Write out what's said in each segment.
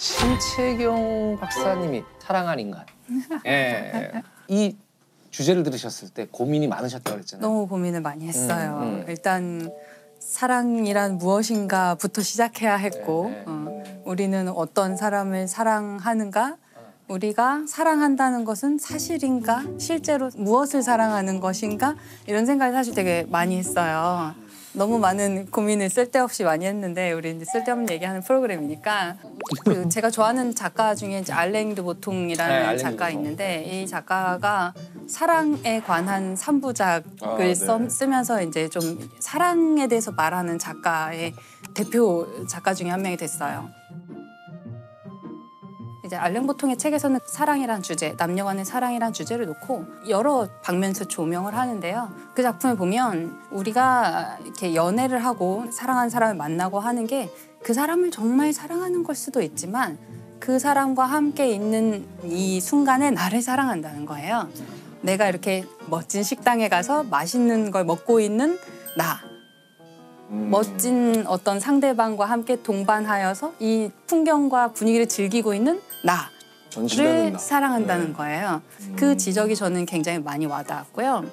신채경 박사님이 사랑한 인간. 예. 이 주제를 들으셨을 때 고민이 많으셨다고 그랬잖아요. 너무 고민을 많이 했어요. 일단 사랑이란 무엇인가부터 시작해야 했고 우리는 어떤 사람을 사랑하는가? 우리가 사랑한다는 것은 사실인가? 실제로 무엇을 사랑하는 것인가? 이런 생각을 사실 되게 많이 했어요. 너무 많은 고민을 쓸데없이 많이 했는데 우리 이제 쓸데없는 얘기하는 프로그램이니까 제가 좋아하는 작가 중에 이제 알랭 르보통이라는 작가 있는데 이 작가가 사랑에 관한 3부작을 쓰면서 이제 좀 사랑에 대해서 말하는 작가의 대표 작가 중에 한 명이 됐어요. 이제 알랭 보통의 책에서는 사랑이란 주제, 남녀 간의 사랑이란 주제를 놓고 여러 방면에서 조명을 하는데요. 그 작품을 보면 우리가 이렇게 연애를 하고 사랑하는 사람을 만나고 하는 게 그 사람을 정말 사랑하는 걸 수도 있지만 그 사람과 함께 있는 이 순간에 나를 사랑한다는 거예요. 내가 이렇게 멋진 식당에 가서 맛있는 걸 먹고 있는 나. 멋진 어떤 상대방과 함께 동반하여서 이 풍경과 분위기를 즐기고 있는 나를 사랑한다는 거예요. 그 지적이 저는 굉장히 많이 와닿았고요.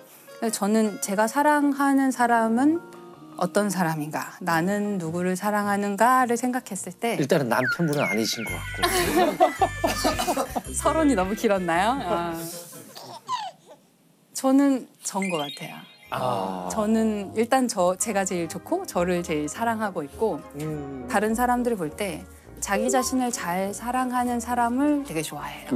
저는 제가 사랑하는 사람은 어떤 사람인가, 나는 누구를 사랑하는가를 생각했을 때 일단은 남편분은 아니신 것 같고. 서론이 너무 길었나요? 저는 전 것 같아요. 저는 일단 제가 제일 좋고 저를 제일 사랑하고 있고 다른 사람들을 볼 때 자기 자신을 잘 사랑하는 사람을 되게 좋아해요.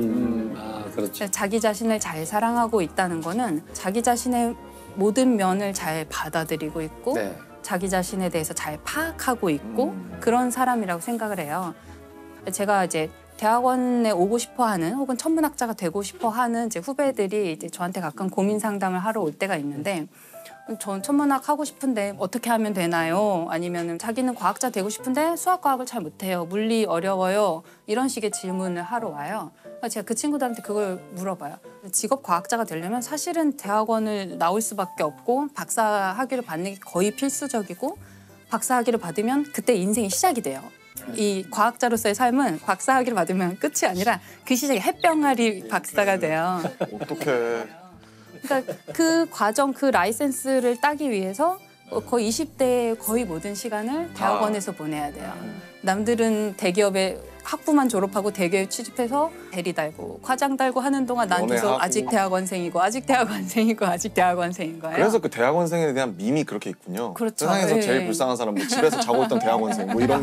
그렇죠. 자기 자신을 잘 사랑하고 있다는 거는 자기 자신의 모든 면을 잘 받아들이고 있고 자기 자신에 대해서 잘 파악하고 있고 그런 사람이라고 생각을 해요. 제가 이제 대학원에 오고 싶어하는 혹은 천문학자가 되고 싶어하는 제 후배들이 이제 저한테 가끔 고민 상담을 하러 올 때가 있는데 전 천문학 하고 싶은데 어떻게 하면 되나요? 아니면 자기는 과학자 되고 싶은데 수학과학을 잘 못해요. 물리 어려워요. 이런 식의 질문을 하러 와요. 제가 그 친구들한테 그걸 물어봐요. 직업 과학자가 되려면 사실은 대학원을 나올 수밖에 없고 박사 학위를 받는 게 거의 필수적이고 박사 학위를 받으면 그때 인생이 시작이 돼요. 이 과학자로서의 삶은 박사 학위를 받으면 끝이 아니라 그 시작에 햇병아리 박사가 돼요. 어떡해. 그러니까 그 과정, 그 라이센스를 따기 위해서 거의 20대의 거의 모든 시간을 대학원에서 보내야 돼요. 남들은 대기업에 학부만 졸업하고 대기업에 취직해서 대리 달고 과장 달고 하는 동안 난 계속 아직 대학원생이고 아직 대학원생이고 아직 대학원생인 거예요. 그래서 그 대학원생에 대한 밈이 그렇게 있군요. 그렇죠. 세상에서 제일 불쌍한 사람, 뭐 집에서 자고 있던 대학원생, 뭐 이런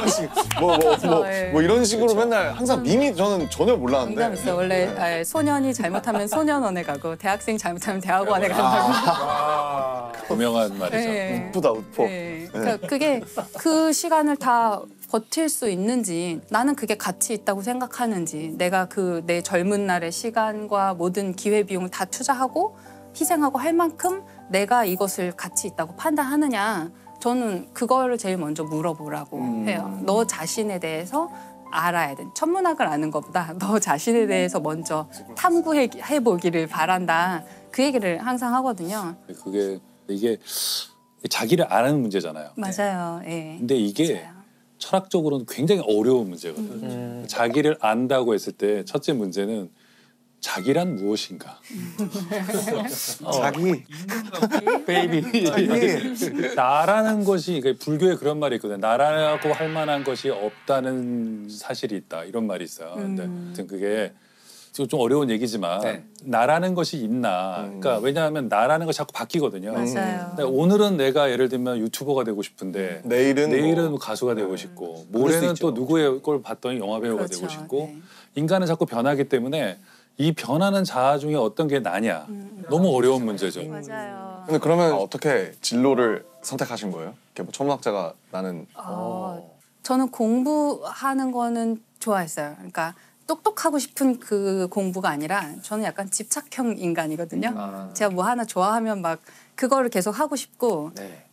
식, 뭐 이런 식으로 맨날 항상 밈이 저는 전혀 몰랐는데. 농담 있어요. 원래 소년이 잘못하면 소년원에 가고 대학생이 잘못하면 대학원에 간다고. 유명한 말이죠. 웃부다 웃포. 그러니까 그게 그 시간을 다 버틸 수 있는지 나는 그게 가치 있다고 생각하는지 내가 내 젊은 날의 시간과 모든 기회비용을 다 투자하고 희생하고 할 만큼 내가 이것을 가치 있다고 판단하느냐 저는 그거를 제일 먼저 물어보라고 해요. 너 자신에 대해서 알아야 돼. 천문학을 아는 것보다 너 자신에 대해서 먼저 탐구해보기를 바란다. 그 얘기를 항상 하거든요. 이게 자기를 아는 문제잖아요. 맞아요. 예. 근데 이게 맞아요. 철학적으로는 굉장히 어려운 문제거든요. 자기를 안다고 했을 때 첫째 문제는 자기란 무엇인가? 자기. 베이비. 나라는 것이 그러니까 불교에 그런 말이 있거든요. 나라고 할 만한 것이 없다는 사실이 있다. 이런 말이 있어요. 근데 아무튼 그게 좀 어려운 얘기지만 나라는 것이 있나. 그러니까 왜냐하면 나라는 것이 자꾸 바뀌거든요. 맞아요. 오늘은 내가 예를 들면 유튜버가 되고 싶은데 내일은 가수가 되고 싶고 모레는 또 누구의 걸 봤더니 영화배우가 되고 싶고 인간은 자꾸 변하기 때문에 이 변하는 자아 중에 어떤 게 나냐. 너무 어려운 문제죠. 맞아요. 근데 그러면 어떻게 진로를 선택하신 거예요? 이렇게 뭐 천문학자가 나는. 저는 공부하는 거는 좋아했어요. 그러니까 똑똑하고 싶은 그 공부가 아니라 저는 약간 집착형 인간이거든요. 제가 뭐 하나 좋아하면 막 그거를 계속 하고 싶고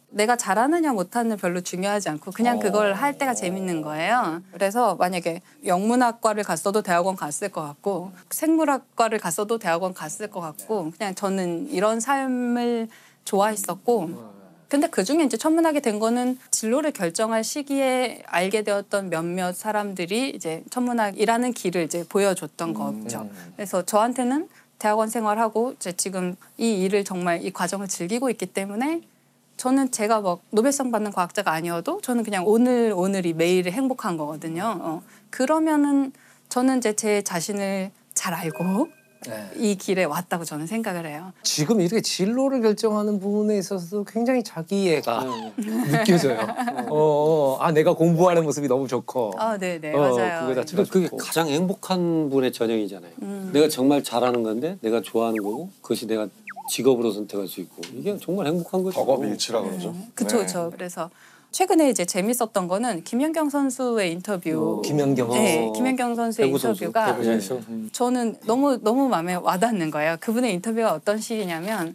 내가 잘하느냐 못하느냐 별로 중요하지 않고 그냥 그걸 할 때가 재밌는 거예요. 그래서 만약에 영문학과를 갔어도 대학원 갔을 것 같고 생물학과를 갔어도 대학원 갔을 것 같고 그냥 저는 이런 삶을 좋아했었고 근데 그중에 이제 천문학이 된 거는 진로를 결정할 시기에 알게 되었던 몇몇 사람들이 이제 천문학이라는 길을 이제 보여줬던 거죠. 그래서 저한테는 대학원 생활하고 이제 지금 이 일을 정말 이 과정을 즐기고 있기 때문에 저는 제가 막 노벨상 받는 과학자가 아니어도 저는 그냥 오늘이 매일이 행복한 거거든요. 그러면은 저는 이제 제 자신을 잘 알고 이 길에 왔다고 저는 생각을 해요. 지금 이렇게 진로를 결정하는 부분에 있어서도 굉장히 자기애가 느껴져요. 내가 공부하는 모습이 너무 좋고. 네네 맞아요. 그거 자체가 그게 가장 행복한 분의 전형이잖아요. 내가 정말 잘하는 건데 내가 좋아하는 거고 그것이 내가 직업으로 선택할 수 있고 이게 정말 행복한 거죠. 덕업일치라 그러죠. 그렇죠, 그렇죠. 그래서 최근에 이제 재밌었던 거는 김연경 선수의 인터뷰. 김연경 선수. 네, 김연경 선수의 인터뷰가 저는 너무 마음에 와닿는 거예요. 그분의 인터뷰가 어떤 식이냐면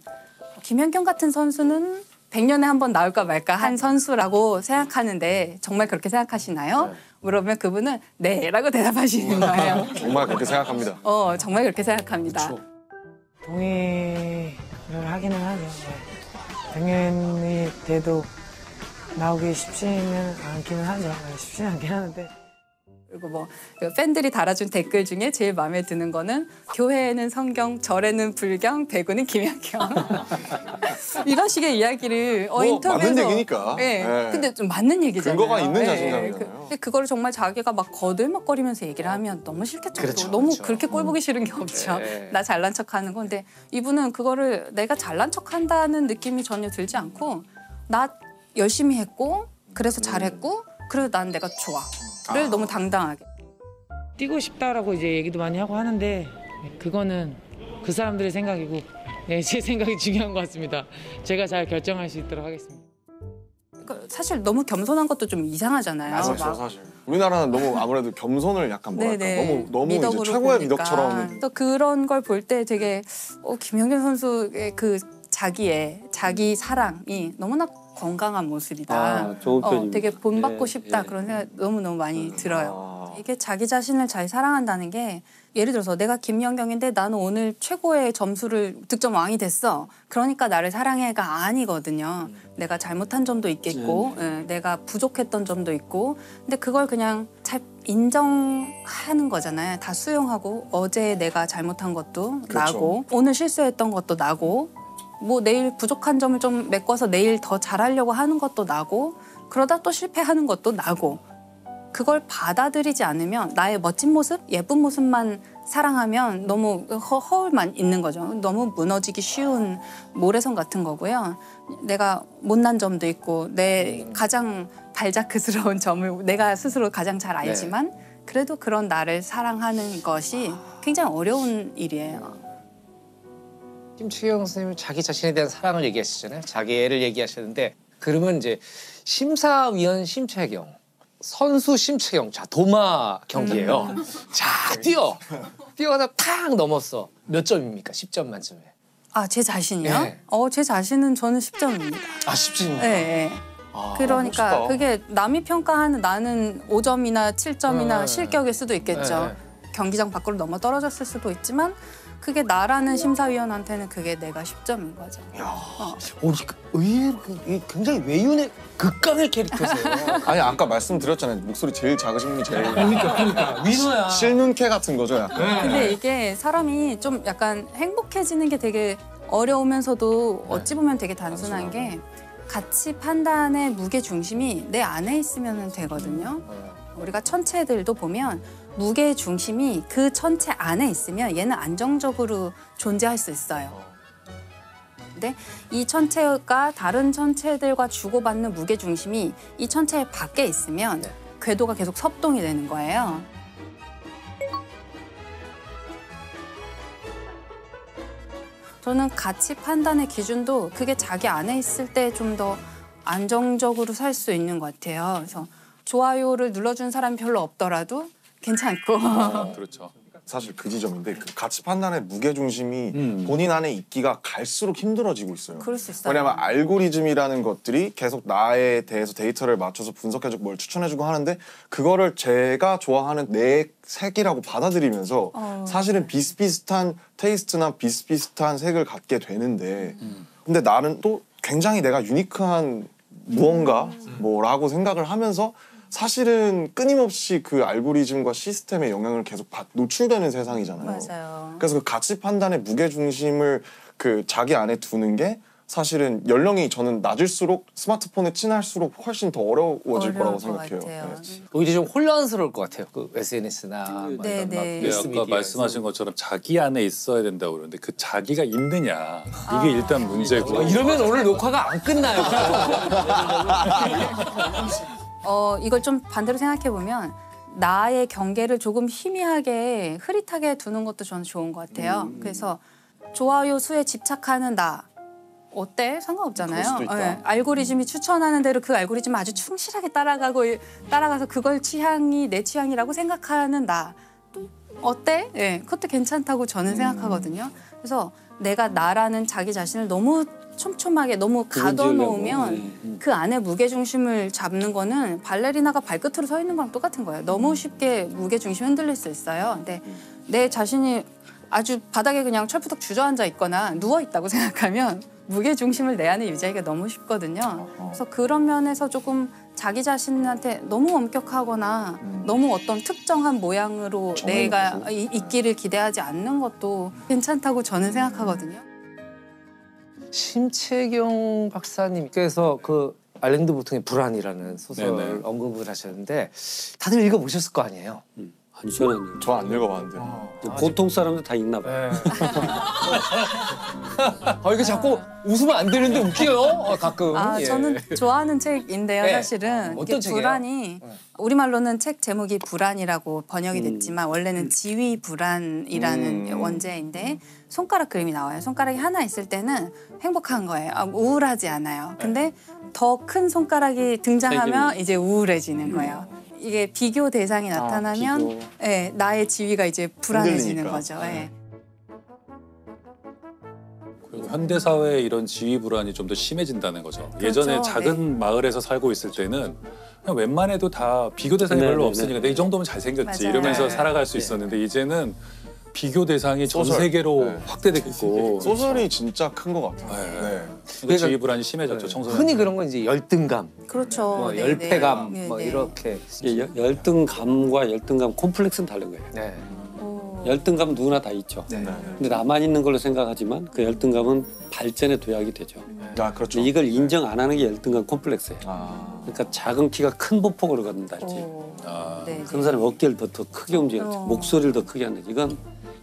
김연경 같은 선수는 100년에 한 번 나올까 말까 한 선수라고 생각하는데 정말 그렇게 생각하시나요? 물어보면 그분은 네라고 대답하시는 거예요. 정말 그렇게 생각합니다. 정말 그렇게 생각합니다. 그렇죠. 동의를 하기는 하죠. 100년이 돼도 나오기 쉽지는 않기는 하죠. 쉽지는 않긴 하는데. 그리고 뭐 팬들이 달아준 댓글 중에 제일 마음에 드는 거는 교회에는 성경, 절에는 불경, 배구는 김연경. 이런 식의 이야기를 인터뷰에서 맞는 얘기니까. 네. 네. 근데 좀 맞는 얘기잖아요. 근거가 있는 네. 자신감이잖아요. 근데 그거를 정말 자기가 막 거들먹거리면서 얘기를 하면 너무 싫겠죠. 그렇죠, 너무 그렇죠. 그렇게 꼴 보기 싫은 게 없죠. 네. 나 잘난 척하는 건데 이분은 그거를 내가 잘난 척한다는 느낌이 전혀 들지 않고 나 열심히 했고 그래서 잘했고 그래서 난 내가 좋아를 너무 당당하게. 뛰고 싶다라고 이제 얘기도 많이 하고 하는데 그거는 그 사람들의 생각이고 제 생각이 중요한 것 같습니다. 제가 잘 결정할 수 있도록 하겠습니다. 그러니까 사실 너무 겸손한 것도 좀 이상하잖아요. 그렇죠, 사실. 우리나라는 너무 아무래도 겸손을 약간 뭐랄까 너무 이제 미덕으로 최고의 보니까. 미덕처럼. 또 그런 걸 볼 때 되게 김연경 선수의 그 자기 사랑이 너무나 건강한 모습이다. 좋은 표현입니다. 되게 본받고 예, 싶다 예. 그런 생각 너무 많이 들어요. 이게 자기 자신을 잘 사랑한다는 게 예를 들어서 내가 김연경인데 나는 오늘 최고의 점수를 득점 왕이 됐어. 그러니까 나를 사랑해가 아니거든요. 내가 잘못한 점도 있겠고 내가 부족했던 점도 있고 근데 그걸 그냥 잘 인정하는 거잖아요. 다 수용하고 어제 내가 잘못한 것도 그렇죠. 나고 오늘 실수했던 것도 나고 뭐 내일 부족한 점을 좀 메꿔서 내일 더 잘하려고 하는 것도 나고 그러다 또 실패하는 것도 나고 그걸 받아들이지 않으면 나의 멋진 모습, 예쁜 모습만 사랑하면 너무 허울만 있는 거죠. 너무 무너지기 쉬운 모래성 같은 거고요. 내가 못난 점도 있고 내 가장 발자크스러운 점을 내가 스스로 가장 잘 알지만 그래도 그런 나를 사랑하는 것이 굉장히 어려운 일이에요. 심채경 선생님은 자기 자신에 대한 사랑을 얘기하시잖아요. 자기애를 얘기하시는데 그러면 이제 심사위원 심채경, 선수 심채경, 자 도마 경기예요. 자 뛰어가다 탁 넘었어. 몇 점입니까? 10점 만점에. 제 자신이요? 네. 제 자신은 저는 10점입니다. 10점입니까? 네. 그러니까 멋있다. 그게 남이 평가하는 나는 5점이나 7점이나 실격일 수도 있겠죠. 경기장 밖으로 넘어 떨어졌을 수도 있지만 그게 나라는 심사위원한테는 그게 내가 10점인 거죠. 의외로 굉장히 외윤의 극강의 캐릭터세요. 아니 아까 말씀드렸잖아요. 목소리 제일 작으신 분이 제일 그러니까 위너야. 실눈캐 같은 거죠, 약간. 근데 이게 사람이 좀 약간 행복해지는 게 되게 어려우면서도 어찌 보면 되게 단순한 게 가치 판단의 무게 중심이 내 안에 있으면 되거든요. 우리가 천체들도 보면 무게 중심이 그 천체 안에 있으면 얘는 안정적으로 존재할 수 있어요. 근데 이 천체가 다른 천체들과 주고받는 무게 중심이 이 천체 밖에 있으면 궤도가 계속 섭동이 되는 거예요. 저는 가치 판단의 기준도 그게 자기 안에 있을 때 좀 더 안정적으로 살 수 있는 것 같아요. 그래서 좋아요를 눌러준 사람이 별로 없더라도 괜찮고. 그렇죠. 사실 그 지점인데 그 가치 판단의 무게 중심이 본인 안에 있기가 갈수록 힘들어지고 있어요. 그럴 수 있어요. 왜냐하면 알고리즘이라는 것들이 계속 나에 대해서 데이터를 맞춰서 분석해주고 뭘 추천해주고 하는데 그거를 제가 좋아하는 내 색이라고 받아들이면서 사실은 비슷비슷한 테이스트나 비슷비슷한 색을 갖게 되는데 근데 나는 또 굉장히 내가 유니크한 무언가 뭐라고 생각을 하면서 사실은 끊임없이 그 알고리즘과 시스템의 영향을 계속 노출되는 세상이잖아요. 맞아요. 그래서 그 가치 판단의 무게 중심을 그 자기 안에 두는 게 사실은 연령이 저는 낮을수록 스마트폰에 친할수록 훨씬 더 어려워질 거라고 생각해요. 네. 오히려 좀 혼란스러울 것 같아요. 그 SNS나 네, 네. 아까 말씀하신 것처럼 자기 안에 있어야 된다고 그러는데 그 자기가 있느냐 이게 일단 문제고. 이러면 오늘 녹화가 안 끝나요. 이걸 좀 반대로 생각해 보면 나의 경계를 조금 희미하게 흐릿하게 두는 것도 저는 좋은 것 같아요. 그래서 좋아요 수에 집착하는 나 어때? 상관없잖아요. 그럴 수도 있다. 네, 알고리즘이 추천하는 대로 그 알고리즘 아주 충실하게 따라가서 그걸 취향이 내 취향이라고 생각하는 나 또 어때? 네, 그것도 괜찮다고 저는 생각하거든요. 그래서 내가 나라는 자기 자신을 너무 촘촘하게 너무 가둬놓으면 그 안에 무게중심을 잡는 거는 발레리나가 발끝으로 서 있는 거랑 똑같은 거예요. 너무 쉽게 무게중심이 흔들릴 수 있어요. 근데 내 자신이 아주 바닥에 그냥 철푸덕 주저앉아 있거나 누워 있다고 생각하면 무게중심을 내 안에 유지하기가 너무 쉽거든요. 그래서 그런 면에서 조금 자기 자신한테 너무 엄격하거나 너무 어떤 특정한 모양으로 내가 있기를 기대하지 않는 것도 괜찮다고 저는 생각하거든요. 심채경 박사님께서 그 알랭드 보통의 불안이라는 소설 네네. 언급을 하셨는데 다들 읽어보셨을 거 아니에요? 아니 저는 저 안 읽어봤는데. 보통 사람들 다 읽나 봐요. 이게 자꾸 웃으면 안 되는데 웃겨요. 가끔. 예. 저는 좋아하는 책인데요, 네. 사실은. 어떤 이게 책이에요? 불안이 우리말로는 책 제목이 불안이라고 번역이 됐지만 원래는 지위 불안이라는 원제인데 손가락 그림이 나와요. 손가락이 하나 있을 때는 행복한 거예요. 우울하지 않아요. 근데 더 큰 손가락이 등장하면 이제 우울해지는 거예요. 이게 비교 대상이 나타나면 비교. 예, 나의 지위가 이제 불안해지는 흔들리니까. 거죠. 예. 그리고 현대 사회의 이런 지위 불안이 좀 더 심해진다는 거죠. 그렇죠. 예전에 작은 마을에서 살고 있을 때는 그냥 웬만해도 다 비교 대상이 별로 네네네. 없으니까 내 이 정도면 잘생겼지 맞아요. 이러면서 네. 살아갈 수 있었는데 이제는 비교 대상이 전 소설. 세계로 네. 확대됐고 소설이 진짜 큰 것 같아요. 네. 네. 지위 불안이 심해졌죠. 청소년. 흔히 그런 건 이제 열등감, 그렇죠. 뭐 네, 열패감, 네. 뭐 네, 네. 이렇게. 이게 열등감과 열등감 콤플렉스는 다른 거예요. 네. 오. 열등감 누구나 다 있죠. 네. 근데 나만 있는 걸로 생각하지만 그 열등감은 발전의 도약이 되죠. 아 그렇죠. 근데 이걸 인정 안 하는 게 열등감 콤플렉스예요. 아. 그러니까 작은 키가 큰 보폭으로 갖는다 할지. 오. 아, 네, 큰 사람이 어깨를 더 크게 움직이지 목소리를 더 크게 한다. 이건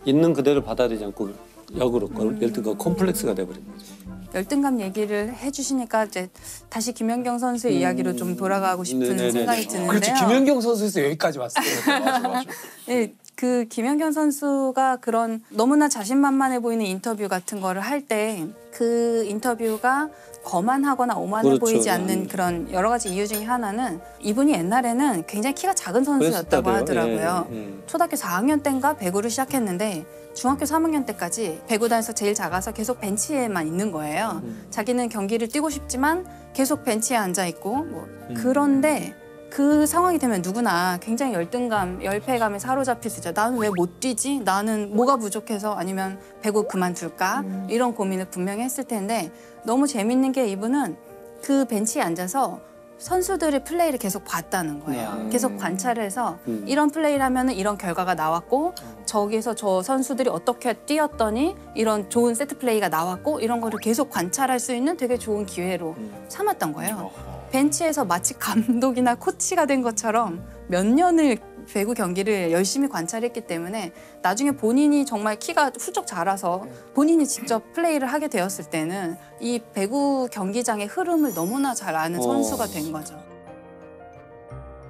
있는 그대로 받아들이지 않고 역으로 열등감 콤플렉스가 돼버린 거죠. 열등감 얘기를 해주시니까 이제 다시 김연경 선수의 이야기로 좀 돌아가고 싶은 네네네. 생각이 드는데요. 그렇죠. 김연경 선수에서 여기까지 왔어요. 맞아. 네, 그 김연경 선수가 그런 너무나 자신만만해 보이는 인터뷰 같은 거를 할 때 그 인터뷰가 거만하거나 오만해 그렇죠. 보이지 않는 그런 여러 가지 이유 중에 하나는 이분이 옛날에는 굉장히 키가 작은 선수였다고 그랬었다고요. 하더라고요. 예, 예. 초등학교 4학년 때인가 배구를 시작했는데 중학교 3학년 때까지 배구단에서 제일 작아서 계속 벤치에만 있는 거예요. 자기는 경기를 뛰고 싶지만 계속 벤치에 앉아 있고 뭐 그런데 그 상황이 되면 누구나 굉장히 열등감, 열패감에 사로잡힐 수 있죠. 나는 왜 못 뛰지? 나는 뭐가 부족해서 아니면 배구 그만둘까? 이런 고민을 분명히 했을 텐데 너무 재밌는 게 이분은 그 벤치에 앉아서 선수들의 플레이를 계속 봤다는 거예요. 계속 관찰을 해서 이런 플레이를 하면 이런 결과가 나왔고 저기서 저 선수들이 어떻게 뛰었더니 이런 좋은 세트 플레이가 나왔고 이런 거를 계속 관찰할 수 있는 되게 좋은 기회로 삼았던 거예요. 벤치에서 마치 감독이나 코치가 된 것처럼 몇 년을 배구 경기를 열심히 관찰했기 때문에 나중에 본인이 정말 키가 훌쩍 자라서 본인이 직접 플레이를 하게 되었을 때는 이 배구 경기장의 흐름을 너무나 잘 아는 선수가 된 거죠.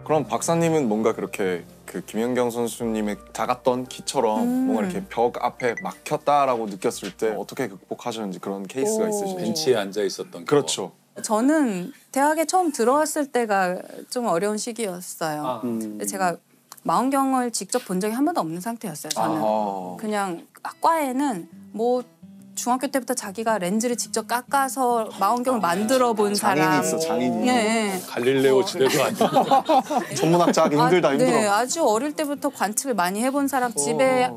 그럼 박사님은 뭔가 그렇게 그 김연경 선수님의 작았던 키처럼 뭔가 이렇게 벽 앞에 막혔다라고 느꼈을 때 어떻게 극복하셨는지 그런 케이스가 있으신지. 벤치에 앉아 있었던 그렇죠. 저는 대학에 처음 들어왔을 때가 좀 어려운 시기였어요. 근데 제가 망원경을 직접 본 적이 한 번도 없는 상태였어요. 저는 그냥 과에는 뭐 중학교 때부터 자기가 렌즈를 직접 깎아서 망원경을 만들어 본 사람. 장인이 있어, 장인이. 네. 갈릴레오 지대도 아니고 전문학자 하기 힘들다 힘들어. 네, 아주 어릴 때부터 관측을 많이 해본 사람 집에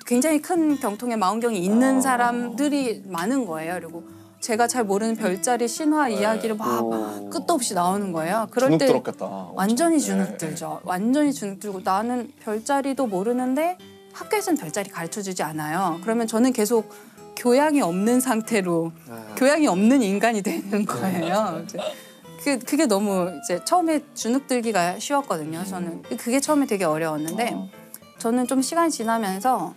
굉장히 큰 경통의 망원경이 있는 사람들이 많은 거예요. 그리고 제가 잘 모르는 별자리 신화 이야기를 막 끝도 없이 나오는 거예요. 그럴 주눅 때 들었겠다. 완전히 네. 주눅 들죠. 완전히 주눅 들고 나는 별자리도 모르는데 학교에서는 별자리 가르쳐주지 않아요. 그러면 저는 계속 교양이 없는 상태로 교양이 없는 인간이 되는 거예요. 그게 너무 이제 처음에 주눅 들기가 쉬웠거든요. 저는 그게 처음에 되게 어려웠는데 저는 좀 시간이 지나면서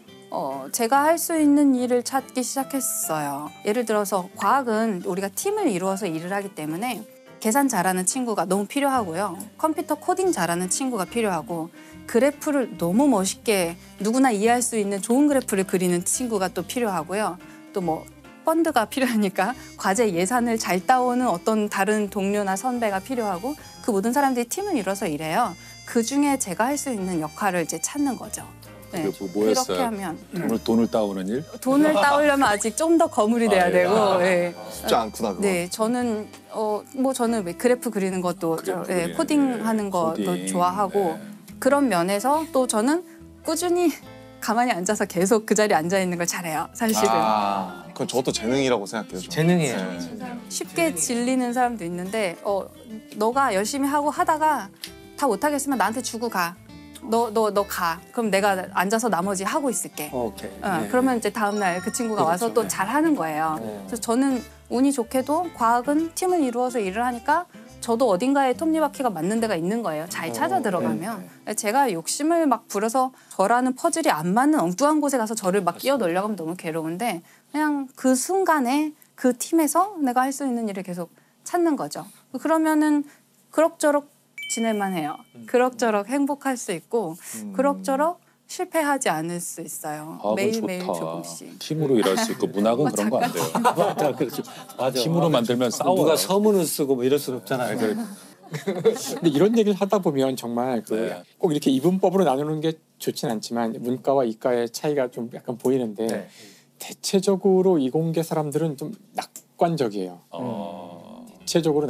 제가 할 수 있는 일을 찾기 시작했어요. 예를 들어서 과학은 우리가 팀을 이루어서 일을 하기 때문에 계산 잘하는 친구가 너무 필요하고요. 컴퓨터 코딩 잘하는 친구가 필요하고 그래프를 너무 멋있게 누구나 이해할 수 있는 좋은 그래프를 그리는 친구가 또 필요하고요. 또 뭐 펀드가 필요하니까 과제 예산을 잘 따오는 어떤 다른 동료나 선배가 필요하고 그 모든 사람들이 팀을 이뤄서 일해요. 그중에 제가 할 수 있는 역할을 이제 찾는 거죠. 네, 그게 뭐였어요? 그렇게 하면 돈을 따오는 일? 돈을 따오려면 아직 좀 더 거물이 돼야 예. 되고 네. 쉽지 않구나 그거. 네, 저는 저는 왜 그래프 그리는 것도 그리는, 코딩하는 것도 코딩, 좋아하고 네. 그런 면에서 또 저는 꾸준히 가만히 앉아서 계속 그 자리에 앉아 있는 걸 잘해요. 사실은 그건 저도 재능이라고 생각해요. 저는. 재능이에요. 네. 쉽게 질리는 사람도 있는데 너가 열심히 하다가 다 못하겠으면 나한테 주고 가. 너 가. 그럼 내가 앉아서 나머지 하고 있을게. 오케이. 그러면 이제 다음날 그 친구가 와서 또 잘하는 거예요. 그래서 저는 운이 좋게도 과학은 팀을 이루어서 일을 하니까 저도 어딘가에 톱니바퀴가 맞는 데가 있는 거예요. 잘 찾아 들어가면. 제가 욕심을 막 부려서 저라는 퍼즐이 안 맞는 엉뚱한 곳에 가서 저를 막 끼워 넣으려고 하면 너무 괴로운데 그냥 그 순간에 그 팀에서 내가 할 수 있는 일을 계속 찾는 거죠. 그러면은 그럭저럭 지낼만 해요. 그럭저럭 행복할 수 있고 그럭저럭 실패하지 않을 수 있어요. 과학은 매일매일 좋다. 조금씩. 팀으로 일할 수 있고 문학은 그런 거 안 돼요. 맞아, 그렇죠. 맞아. 팀으로 만들면 싸워요. 누가 서문을 쓰고 뭐 이럴 수는 없잖아요. 근데 이런 얘기를 하다 보면 정말 네. 꼭 이렇게 이분법으로 나누는 게 좋진 않지만 문과와 이과의 차이가 좀 약간 보이는데 네. 대체적으로 이공계 사람들은 좀 낙관적이에요. 대체적으로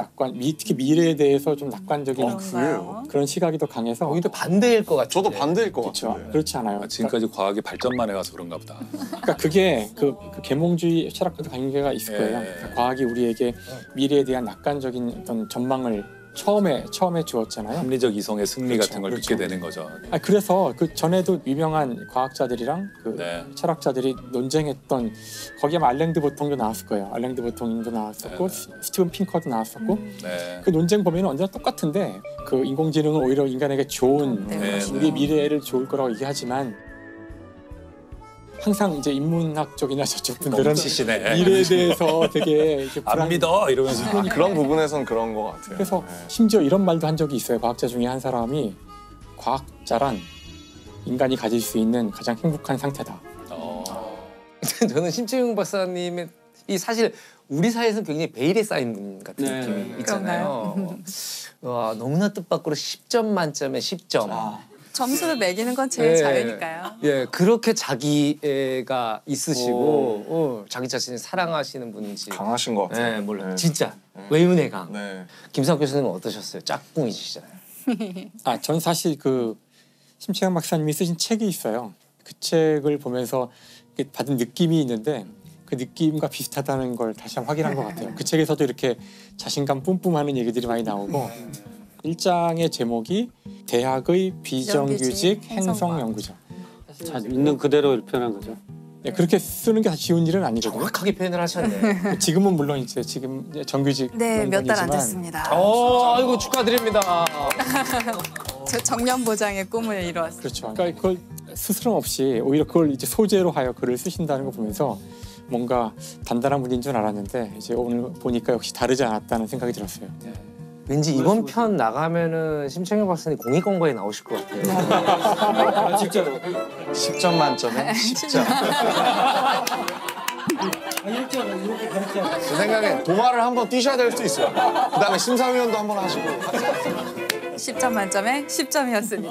특히 미래에 대해서 좀 낙관적인 그런가요? 그런 시각이 더 강해서 오히려 반대일 것 같아요. 저도 반대일 것 그렇죠. 같은데. 그렇지 않아요. 지금까지 과학이 발전만 해가서 그런가 보다. 그러니까 그게 그 계몽주의 철학과도 관계가 있을 거예요. 예. 그러니까 과학이 우리에게 미래에 대한 낙관적인 어떤 전망을 처음에 주었잖아요. 합리적 이성의 승리 그렇죠, 같은 걸 그렇죠. 믿게 되는 거죠. 그래서 그 전에도 유명한 과학자들이랑 그 네. 철학자들이 논쟁했던 거기에 아마 알랭드 보통도 나왔을 거예요. 알랭드 보통도 나왔었고 네. 스티븐 핑커도 나왔었고 네. 그 논쟁 보면 언제나 똑같은데 그 인공지능은 오히려 인간에게 좋은 네, 우리의 미래를 좋을 거라고 얘기하지만 항상 이제 인문학적이나 저쪽 분들은 멈치시네. 미래에 대해서 되게 이렇게 안 믿어 이러면서. 그런 부분에선 그런 것 같아요. 그래서 네. 심지어 이런 말도 한 적이 있어요. 과학자 중에 한 사람이 과학자란 인간이 가질 수 있는 가장 행복한 상태다. 저는 심채용 박사님의 이 사실 우리 사회에서는 굉장히 베일에 쌓인 분 같은 네. 느낌이 있잖아요. 와, 너무나 뜻밖으로 10점 만점에 10점. 점수를 매기는 건 제 네. 자유니까요. 예, 그렇게 자기애가 있으시고 자기 자신을 사랑하시는 분인지. 강하신 것 같아요. 네, 몰라요. 네. 진짜 외운의 강. 네. 김상욱 교수님은 어떠셨어요? 짝꿍이시잖아요. 전 사실 그 심채영 박사님이 쓰신 책이 있어요. 그 책을 보면서 받은 느낌이 있는데 그 느낌과 비슷하다는 걸 다시 한번 확인한 것 같아요. 그 책에서도 이렇게 자신감 뿜뿜하는 얘기들이 많이 나오고 1장의 제목이 대학의 비정규직 행성 연구죠. 잘 있는 그대로 표현한 거죠. 네, 그렇게 쓰는 게 쉬운 일은 아니거든요. 정확하게 표현을 하셨네. 지금은 물론 이제 지금 이제 정규직 네, 몇 달 안 연구이지만 됐습니다. 아이고 축하드립니다. 저 정년 보장의 꿈을 이루었어요. 그렇죠. 그러니까 그걸 스스럼 없이 오히려 그걸 이제 소재로 하여 글을 쓰신다는 거 보면서 뭔가 단단한 분인 줄 알았는데 이제 오늘 보니까 역시 다르지 않았다는 생각이 들었어요. 왠지 이번 편 나가면은 심채영 박사님 공익광고에 나오실 것 같아요. 진짜로. 10점 만점에 10점. 제 생각에 동화를 한번 뛰셔야 될 수도 있어요. 그다음에 심사위원도 한번 하시고. 10점 만점에 10점이었습니다.